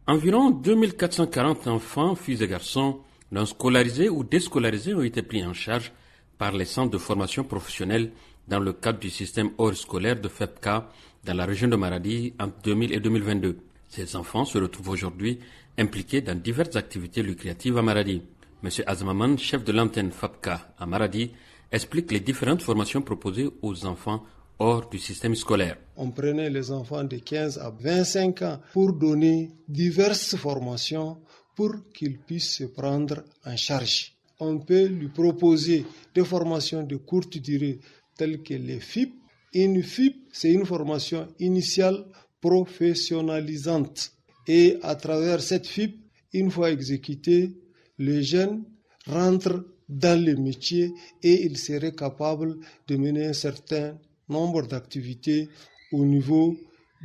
Environ 2440 enfants, filles et garçons, non scolarisés ou déscolarisés ont été pris en charge par les centres de formation professionnelle dans le cadre du système hors scolaire de FEPCA dans la région de Maradi entre 2000 et 2022. Ces enfants se retrouvent aujourd'hui impliqués dans diverses activités lucratives à Maradi. M. Azmaman, chef de l'antenne FEPCA à Maradi, explique les différentes formations proposées aux enfants hors du système scolaire. On prenait les enfants de 15 à 25 ans pour donner diverses formations pour qu'ils puissent se prendre en charge. On peut lui proposer des formations de courte durée telles que les FIP. Une FIP, c'est une formation initiale professionnalisante. Et à travers cette FIP, une fois exécutée, le jeune rentre dans le métier et il serait capable de mener un certain nombre d'activités au niveau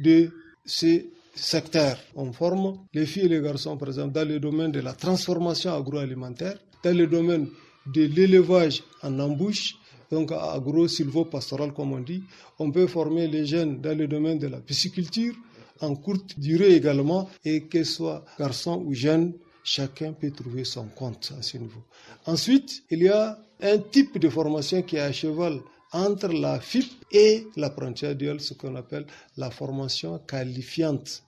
de ces secteurs. On forme les filles et les garçons, par exemple, dans le domaine de la transformation agroalimentaire, dans le domaine de l'élevage en embouche, donc agro-silvo-pastoral comme on dit. On peut former les jeunes dans le domaine de la pisciculture, en courte durée également, et que ce soit garçon ou jeune, chacun peut trouver son compte à ce niveau. Ensuite, il y a un type de formation qui est à cheval entre la FIP et l'apprentissage dual, ce qu'on appelle la formation qualifiante.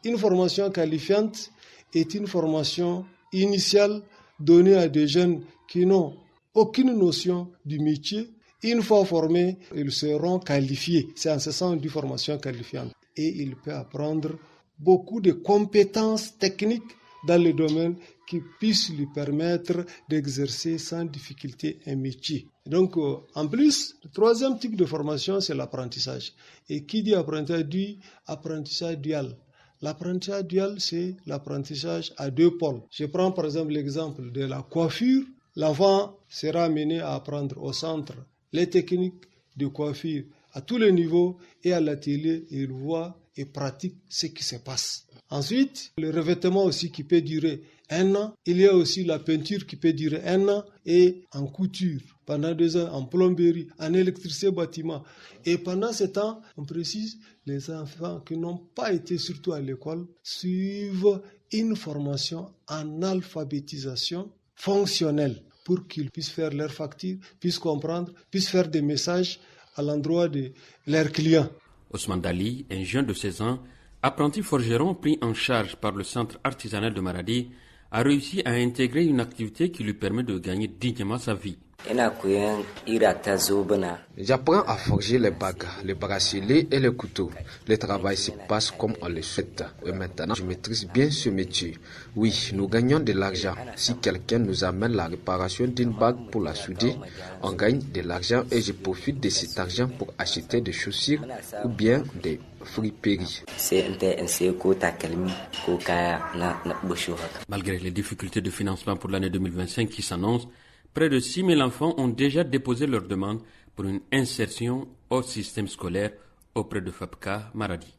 Une formation qualifiante est une formation initiale donnée à des jeunes qui n'ont aucune notion du métier. Une fois formés, ils seront qualifiés. C'est en ce sens une formation qualifiante. Et ils peuvent apprendre beaucoup de compétences techniques dans le domaine qui puissent lui permettre d'exercer sans difficulté un métier. Donc, en plus, le troisième type de formation, c'est l'apprentissage. Et qui dit apprentissage dit apprentissage dual. L'apprentissage dual, c'est l'apprentissage à deux pôles. Je prends par exemple l'exemple de la coiffure. L'enfant sera amené à apprendre au centre les techniques de coiffure à tous les niveaux et à l'atelier, il voit et pratique ce qui se passe. Ensuite, le revêtement aussi qui peut durer 1 an. Il y a aussi la peinture qui peut durer 1 an et en couture pendant 2 ans, en plomberie, en électricité bâtiment. Et pendant ce temps, on précise, les enfants qui n'ont pas été surtout à l'école suivent une formation en alphabétisation fonctionnelle pour qu'ils puissent faire leurs factures, puissent comprendre, puissent faire des messages à l'endroit de leurs clients. Ousmane Dali, un jeune de 16 ans, apprenti forgeron pris en charge par le centre artisanal de Maradi, a réussi à intégrer une activité qui lui permet de gagner dignement sa vie. J'apprends à forger les bagues, les bracelets et les couteaux. Le travail se passe comme on le souhaite. Et maintenant, je maîtrise bien ce métier. Oui, nous gagnons de l'argent. Si quelqu'un nous amène la réparation d'une bague pour la souder, on gagne de l'argent et je profite de cet argent pour acheter des chaussures ou bien des friperies. Malgré les difficultés de financement pour l'année 2025 qui s'annoncent, près de 6 000 enfants ont déjà déposé leur demande pour une insertion au système scolaire auprès de FEPCA Maradi.